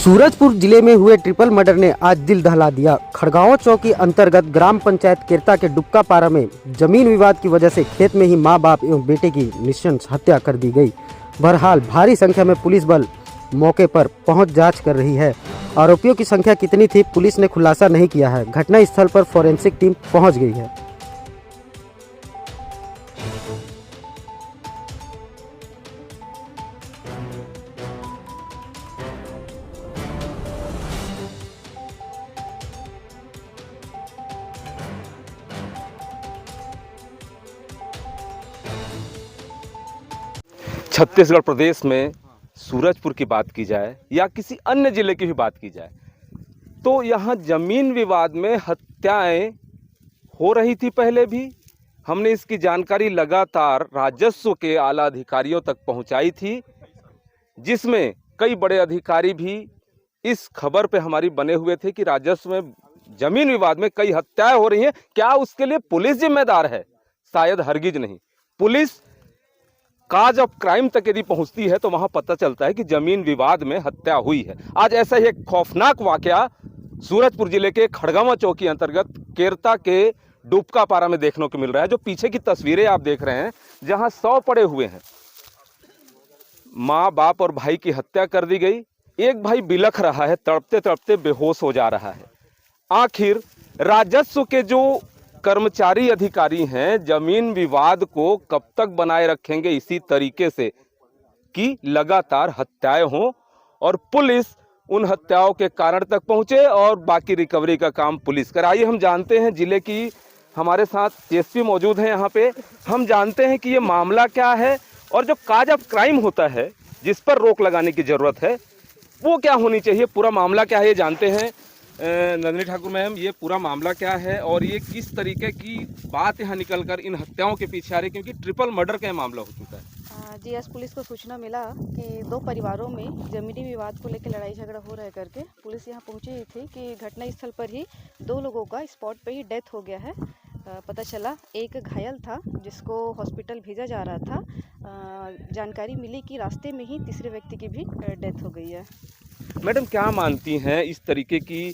सूरजपुर जिले में हुए ट्रिपल मर्डर ने आज दिल दहला दिया। खड़गांव चौकी अंतर्गत ग्राम पंचायत केरता के डुबका पारा में जमीन विवाद की वजह से खेत में ही मां बाप एवं बेटे की नृशंस हत्या कर दी गई। बहरहाल भारी संख्या में पुलिस बल मौके पर पहुंच जांच कर रही है। आरोपियों की संख्या कितनी थी पुलिस ने खुलासा नहीं किया है। घटना स्थल पर फोरेंसिक टीम पहुँच गई है। छत्तीसगढ़ प्रदेश में सूरजपुर की बात की जाए या किसी अन्य जिले की भी बात की जाए तो यहाँ जमीन विवाद में हत्याएं हो रही थी। पहले भी हमने इसकी जानकारी लगातार राजस्व के आला अधिकारियों तक पहुंचाई थी, जिसमें कई बड़े अधिकारी भी इस खबर पे हमारी बने हुए थे कि राजस्व में जमीन विवाद में कई हत्याएं हो रही हैं। क्या उसके लिए पुलिस जिम्मेदार है? शायद हरगिज नहीं। पुलिस काज ऑफ क्राइम तक यदि पहुंचती है तो वहां पता चलता है कि जमीन विवाद में हत्या हुई है। आज ऐसा ही एक खौफनाक वाकया सूरजपुर जिले के खड़गांव चौकी अंतर्गत केरता के डुबका पारा में देखने को मिल रहा है। जो पीछे की तस्वीरें आप देख रहे हैं, जहां 100 पड़े हुए हैं। माँ बाप और भाई की हत्या कर दी गई। एक भाई बिलख रहा है, तड़पते तड़पते बेहोश हो जा रहा है। आखिर राजस्व के जो कर्मचारी अधिकारी हैं जमीन विवाद को कब तक बनाए रखेंगे इसी तरीके से कि लगातार हत्याएं हों और पुलिस उन हत्याओं के कारण तक पहुंचे और बाकी रिकवरी का काम पुलिस करे। आइए हम जानते हैं, जिले की हमारे साथ एसपी मौजूद हैं यहाँ पे। हम जानते हैं कि ये मामला क्या है और जो काज ऑफ क्राइम होता है जिस पर रोक लगाने की जरूरत है वो क्या होनी चाहिए, पूरा मामला क्या है ये जानते हैं। नंदिनी ठाकुर मैम, ये पूरा मामला क्या है और ये किस तरीके की बात यहाँ निकलकर इन हत्याओं के पीछे आ रही, क्योंकि ट्रिपल मर्डर का मामला हो चुका है। जी, आज पुलिस को सूचना मिला कि दो परिवारों में जमीनी विवाद को लेकर लड़ाई झगड़ा हो रहा है करके पुलिस यहाँ पहुँची थी कि घटना स्थल पर ही 2 लोगों का स्पॉट पे ही डेथ हो गया है। पता चला एक घायल था जिसको हॉस्पिटल भेजा जा रहा था। जानकारी मिली कि रास्ते में ही तीसरे व्यक्ति की भी डेथ हो गई है। मैडम, क्या मानती हैं इस तरीके की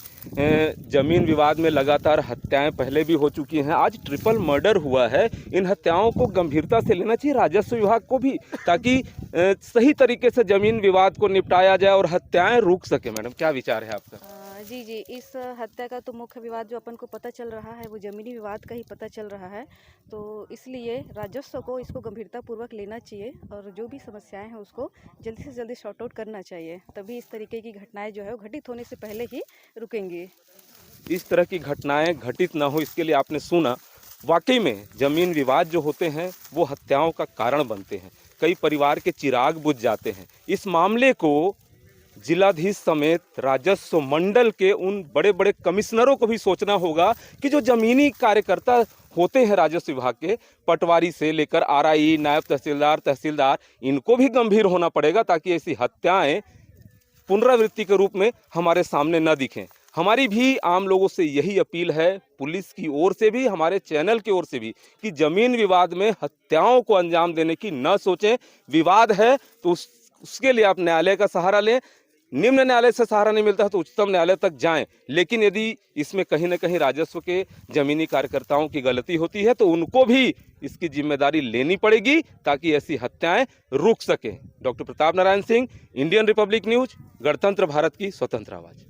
जमीन विवाद में लगातार हत्याएं पहले भी हो चुकी हैं, आज ट्रिपल मर्डर हुआ है, इन हत्याओं को गंभीरता से लेना चाहिए राजस्व विभाग को भी, ताकि सही तरीके से जमीन विवाद को निपटाया जाए और हत्याएं रुक सके। मैडम, क्या विचार है आपका? जी, इस हत्या का तो मुख्य विवाद जो अपन को पता चल रहा है वो जमीनी विवाद का ही पता चल रहा है। तो इसलिए राजस्व को इसको गंभीरतापूर्वक लेना चाहिए और जो भी समस्याएं हैं उसको जल्दी से जल्दी सॉर्ट आउट करना चाहिए, तभी इस तरीके की घटनाएं जो है वो घटित होने से पहले ही रुकेंगी। इस तरह की घटनाएं घटित ना हो इसके लिए आपने सुना, वाकई में जमीन विवाद जो होते हैं वो हत्याओं का कारण बनते हैं। कई परिवार के चिराग बुझ जाते हैं। इस मामले को जिलाधीश समेत राजस्व मंडल के उन बड़े बड़े कमिश्नरों को भी सोचना होगा कि जो जमीनी कार्यकर्ता होते हैं राजस्व विभाग के, पटवारी से लेकर आरआई, नायब तहसीलदार, इनको भी गंभीर होना पड़ेगा ताकि ऐसी हत्याएं पुनरावृत्ति के रूप में हमारे सामने न दिखें। हमारी भी आम लोगों से यही अपील है, पुलिस की ओर से भी, हमारे चैनल की ओर से भी, कि जमीन विवाद में हत्याओं को अंजाम देने की न सोचें। विवाद है तो उसके लिए आप न्यायालय का सहारा लें। निम्न न्यायालय से सहारा नहीं मिलता है तो उच्चतम न्यायालय तक जाएं। लेकिन यदि इसमें कहीं ना कहीं राजस्व के जमीनी कार्यकर्ताओं की गलती होती है तो उनको भी इसकी जिम्मेदारी लेनी पड़ेगी ताकि ऐसी हत्याएं रुक सकें। Doctor Pratap Narayan Singh, Indian Republic news, गणतंत्र भारत की स्वतंत्र आवाज।